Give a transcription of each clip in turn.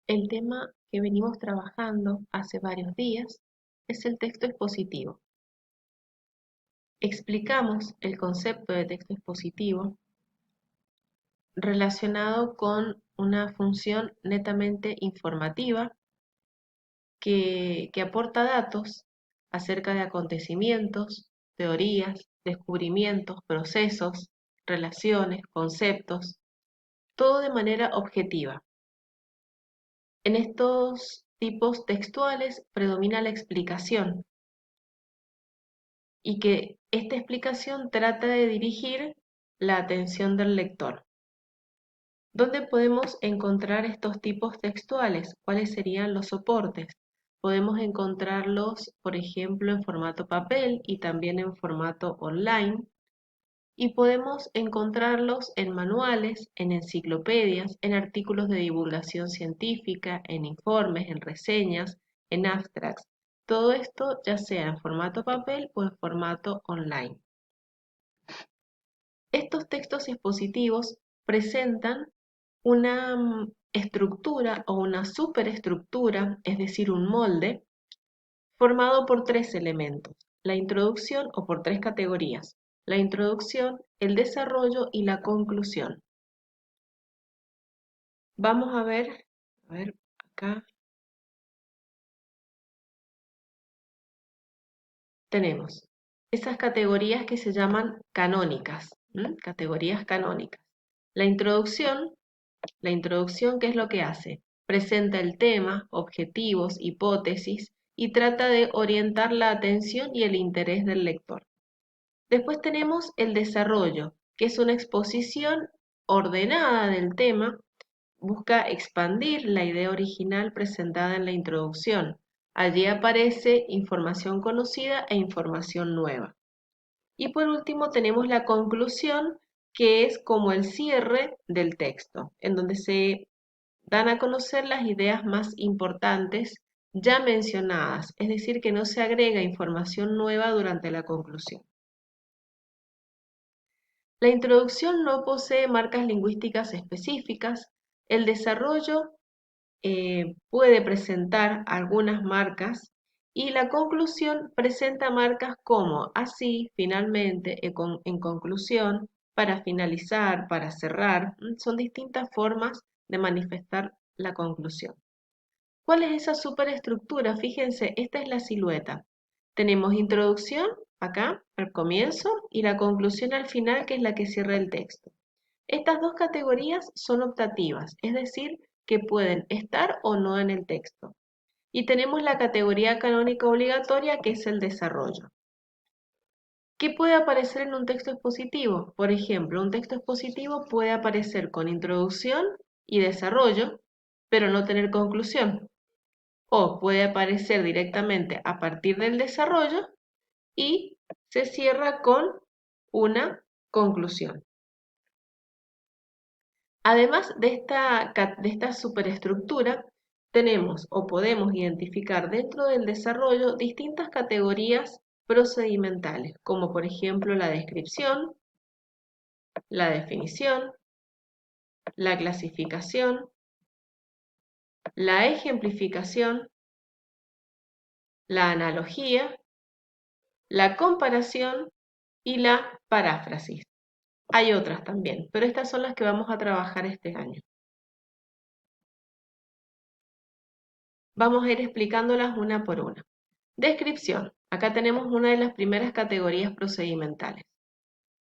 El tema que venimos trabajando hace varios días es el texto expositivo. Explicamos el concepto de texto expositivo relacionado con una función netamente informativa que aporta datos acerca de acontecimientos, teorías, descubrimientos, procesos, relaciones, conceptos, todo de manera objetiva. En estos tipos textuales predomina la explicación y que esta explicación trata de dirigir la atención del lector. ¿Dónde podemos encontrar estos tipos textuales? ¿Cuáles serían los soportes? Podemos encontrarlos, por ejemplo, en formato papel y también en formato online. Y podemos encontrarlos en manuales, en enciclopedias, en artículos de divulgación científica, en informes, en reseñas, en abstracts. Todo esto ya sea en formato papel o en formato online. Estos textos expositivos presentan una estructura o una superestructura, es decir, un molde, formado por tres elementos, la introducción o por tres categorías, la introducción, el desarrollo y la conclusión. Vamos a ver acá tenemos esas categorías que se llaman canónicas, categorías canónicas. La introducción, ¿qué es lo que hace? Presenta el tema, objetivos, hipótesis y trata de orientar la atención y el interés del lector. Después tenemos el desarrollo, que es una exposición ordenada del tema, busca expandir la idea original presentada en la introducción. Allí aparece información conocida e información nueva. Y por último tenemos la conclusión, que es como el cierre del texto, en donde se dan a conocer las ideas más importantes ya mencionadas, es decir, que no se agrega información nueva durante la conclusión. La introducción no posee marcas lingüísticas específicas. El desarrollo puede presentar algunas marcas y la conclusión presenta marcas como así, finalmente, en conclusión, para finalizar, para cerrar. Son distintas formas de manifestar la conclusión. ¿Cuál es esa superestructura? Fíjense, esta es la silueta. Tenemos introducción acá al comienzo y la conclusión al final, que es la que cierra el texto. Estas dos categorías son optativas, es decir, que pueden estar o no en el texto. Y tenemos la categoría canónica obligatoria, que es el desarrollo. ¿Qué puede aparecer en un texto expositivo? Por ejemplo, un texto expositivo puede aparecer con introducción y desarrollo, pero no tener conclusión. O puede aparecer directamente a partir del desarrollo y se cierra con una conclusión. Además de esta superestructura, tenemos o podemos identificar dentro del desarrollo distintas categorías procedimentales, como por ejemplo la descripción, la definición, la clasificación, la ejemplificación, la analogía, la comparación y la paráfrasis. Hay otras también, pero estas son las que vamos a trabajar este año. Vamos a ir explicándolas una por una. Descripción. Acá tenemos una de las primeras categorías procedimentales.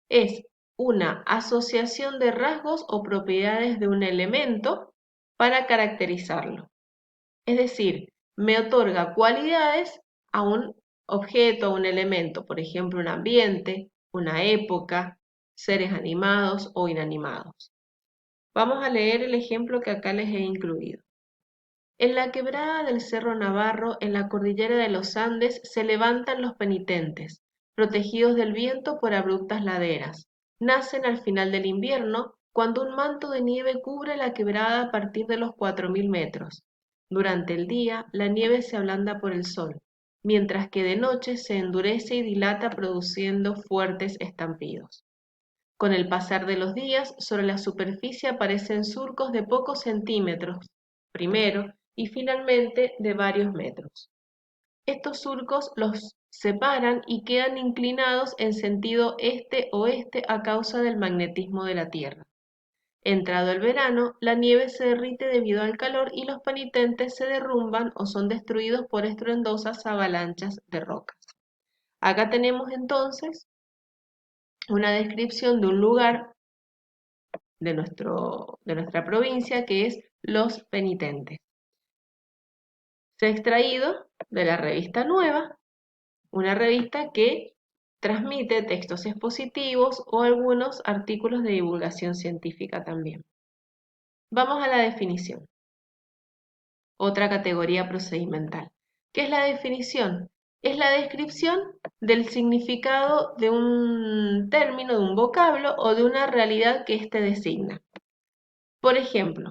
Es una asociación de rasgos o propiedades de un elemento para caracterizarlo. Es decir, me otorga cualidades a un objeto, a un elemento, por ejemplo, un ambiente, una época, seres animados o inanimados. Vamos a leer el ejemplo que acá les he incluido. En la quebrada del Cerro Navarro, en la cordillera de los Andes, se levantan los penitentes, protegidos del viento por abruptas laderas. Nacen al final del invierno, cuando un manto de nieve cubre la quebrada a partir de los 4000 metros. Durante el día, la nieve se ablanda por el sol, mientras que de noche se endurece y dilata produciendo fuertes estampidos. Con el pasar de los días, sobre la superficie aparecen surcos de pocos centímetros, primero y finalmente de varios metros. Estos surcos los separan y quedan inclinados en sentido este-oeste a causa del magnetismo de la Tierra. Entrado el verano, la nieve se derrite debido al calor y los penitentes se derrumban o son destruidos por estruendosas avalanchas de rocas. Acá tenemos entonces una descripción de un lugar de nuestra provincia que es Los Penitentes. Se ha extraído de la revista Nueva, una revista que transmite textos expositivos o algunos artículos de divulgación científica también. Vamos a la definición. Otra categoría procedimental. ¿Qué es la definición? Es la descripción del significado de un término, de un vocablo o de una realidad que éste designa. Por ejemplo,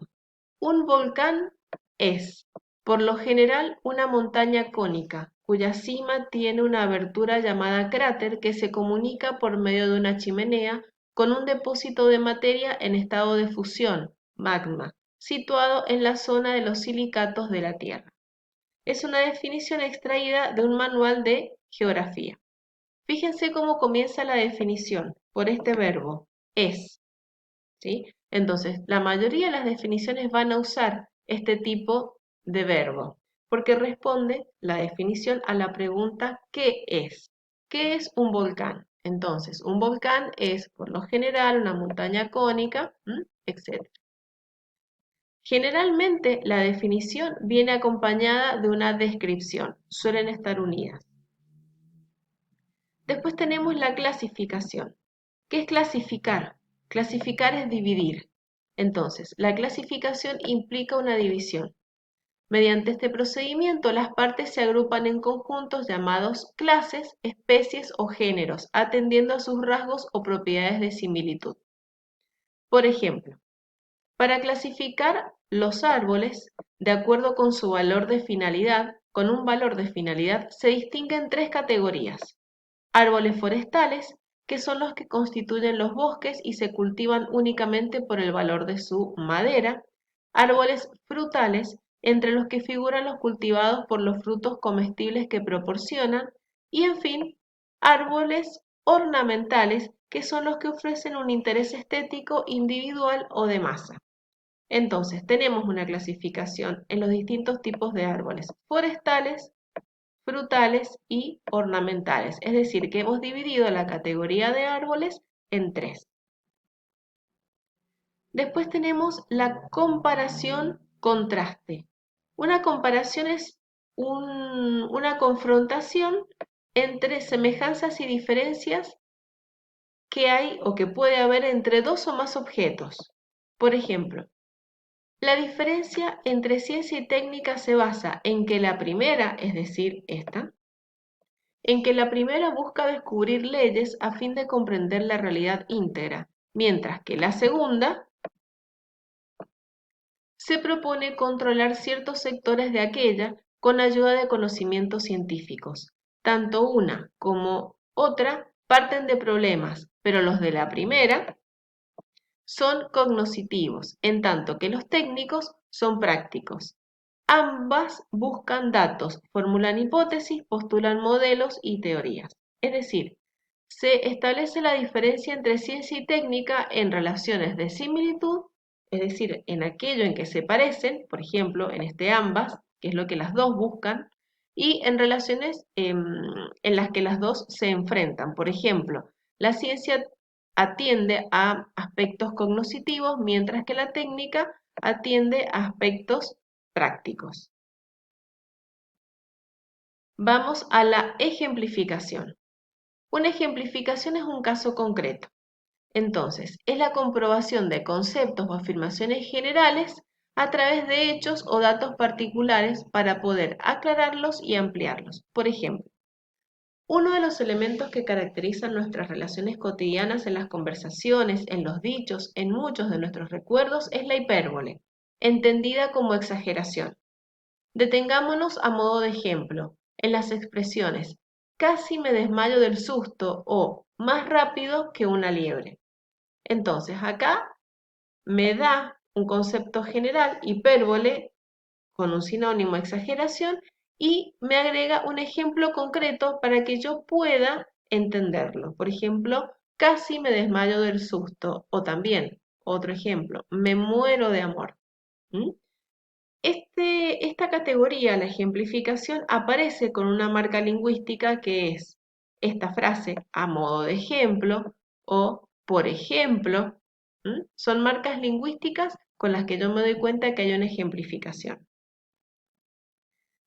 un volcán es, por lo general, una montaña cónica, cuya cima tiene una abertura llamada cráter que se comunica por medio de una chimenea con un depósito de materia en estado de fusión, magma, situado en la zona de los silicatos de la Tierra. Es una definición extraída de un manual de geografía. Fíjense cómo comienza la definición, por este verbo, es. ¿Sí? Entonces, la mayoría de las definiciones van a usar este tipo de verbo, porque responde la definición a la pregunta ¿qué es? ¿Qué es un volcán? Entonces, un volcán es, por lo general, una montaña cónica, etc. Generalmente, la definición viene acompañada de una descripción, suelen estar unidas. Después tenemos la clasificación. ¿Qué es clasificar? Clasificar es dividir. Entonces, la clasificación implica una división. Mediante este procedimiento, las partes se agrupan en conjuntos llamados clases, especies o géneros, atendiendo a sus rasgos o propiedades de similitud. Por ejemplo, para clasificar los árboles, de acuerdo con su valor de finalidad, con un valor de finalidad, se distinguen tres categorías. Árboles forestales, que son los que constituyen los bosques y se cultivan únicamente por el valor de su madera. Árboles frutales, entre los que figuran los cultivados por los frutos comestibles que proporcionan. Y en fin, árboles ornamentales, que son los que ofrecen un interés estético individual o de masa. Entonces, tenemos una clasificación en los distintos tipos de árboles forestales, frutales y ornamentales, es decir, que hemos dividido la categoría de árboles en tres. Después tenemos la comparación-contraste. Una comparación es una confrontación entre semejanzas y diferencias que hay o que puede haber entre dos o más objetos. Por ejemplo, la diferencia entre ciencia y técnica se basa en que la primera, es decir, esta, en que la primera busca descubrir leyes a fin de comprender la realidad íntegra, mientras que la segunda se propone controlar ciertos sectores de aquella con ayuda de conocimientos científicos. Tanto una como otra parten de problemas, pero los de la primera son cognoscitivos, en tanto que los técnicos son prácticos. Ambas buscan datos, formulan hipótesis, postulan modelos y teorías. Es decir, se establece la diferencia entre ciencia y técnica en relaciones de similitud, es decir, en aquello en que se parecen, por ejemplo, en este ambas, que es lo que las dos buscan, y en relaciones en las que las dos se enfrentan. Por ejemplo, la ciencia atiende a aspectos cognitivos, mientras que la técnica atiende a aspectos prácticos. Vamos a la ejemplificación. Una ejemplificación es un caso concreto. Entonces, es la comprobación de conceptos o afirmaciones generales a través de hechos o datos particulares para poder aclararlos y ampliarlos. Por ejemplo, uno de los elementos que caracterizan nuestras relaciones cotidianas en las conversaciones, en los dichos, en muchos de nuestros recuerdos es la hipérbole, entendida como exageración. Detengámonos a modo de ejemplo en las expresiones casi me desmayo del susto o más rápido que una liebre. Entonces acá me da un concepto general, hipérbole, con un sinónimo exageración y me agrega un ejemplo concreto para que yo pueda entenderlo. Por ejemplo, casi me desmayo del susto. O también, otro ejemplo, me muero de amor. ¿Mm? Esta categoría, la ejemplificación, aparece con una marca lingüística que es esta frase a modo de ejemplo o por ejemplo. Son marcas lingüísticas con las que yo me doy cuenta que hay una ejemplificación.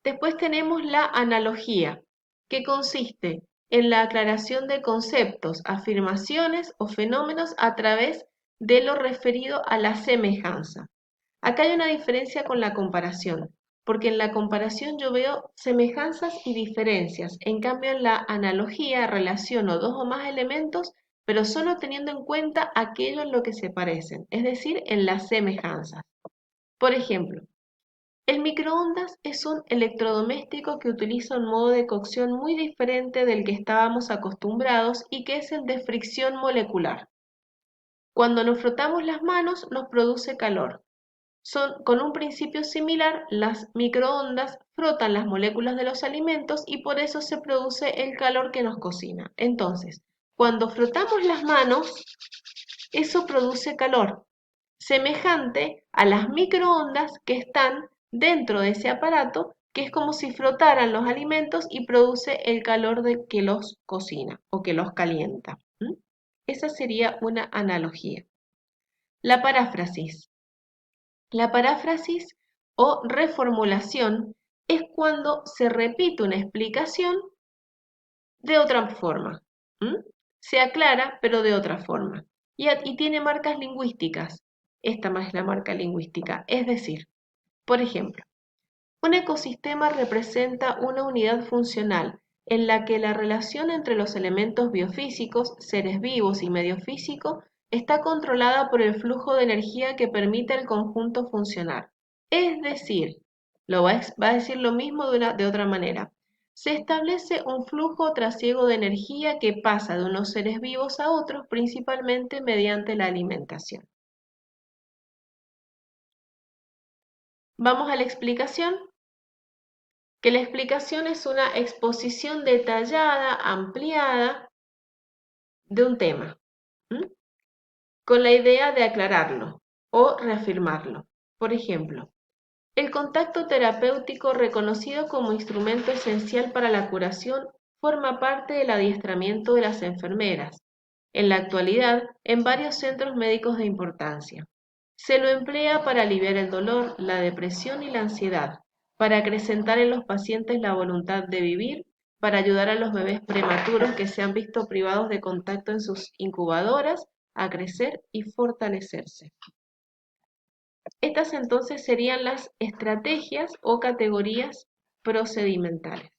Después tenemos la analogía, que consiste en la aclaración de conceptos, afirmaciones o fenómenos a través de lo referido a la semejanza. Acá hay una diferencia con la comparación, porque en la comparación yo veo semejanzas y diferencias, en cambio en la analogía relaciono dos o más elementos, pero solo teniendo en cuenta aquello en lo que se parecen, es decir, en las semejanzas. Por ejemplo, el microondas es un electrodoméstico que utiliza un modo de cocción muy diferente del que estábamos acostumbrados y que es el de fricción molecular. Cuando nos frotamos las manos nos produce calor. Con un principio similar, las microondas frotan las moléculas de los alimentos y por eso se produce el calor que nos cocina. Entonces, cuando frotamos las manos, eso produce calor, semejante a las microondas que están dentro de ese aparato, que es como si frotaran los alimentos y produce el calor que los cocina o que los calienta. Esa sería una analogía. La paráfrasis. La paráfrasis o reformulación es cuando se repite una explicación de otra forma. Se aclara, pero de otra forma. Y tiene marcas lingüísticas. Esta más es la marca lingüística. Es decir, por ejemplo, un ecosistema representa una unidad funcional en la que la relación entre los elementos biofísicos, seres vivos y medio físico está controlada por el flujo de energía que permite al conjunto funcionar. Es decir, va a decir lo mismo de otra manera. Se establece un flujo trasiego de energía que pasa de unos seres vivos a otros, principalmente mediante la alimentación. Vamos a la explicación, que la explicación es una exposición detallada, ampliada de un tema, con la idea de aclararlo o reafirmarlo. Por ejemplo, el contacto terapéutico reconocido como instrumento esencial para la curación forma parte del adiestramiento de las enfermeras, en la actualidad en varios centros médicos de importancia. Se lo emplea para aliviar el dolor, la depresión y la ansiedad, para acrecentar en los pacientes la voluntad de vivir, para ayudar a los bebés prematuros que se han visto privados de contacto en sus incubadoras a crecer y fortalecerse. Estas entonces serían las estrategias o categorías procedimentales.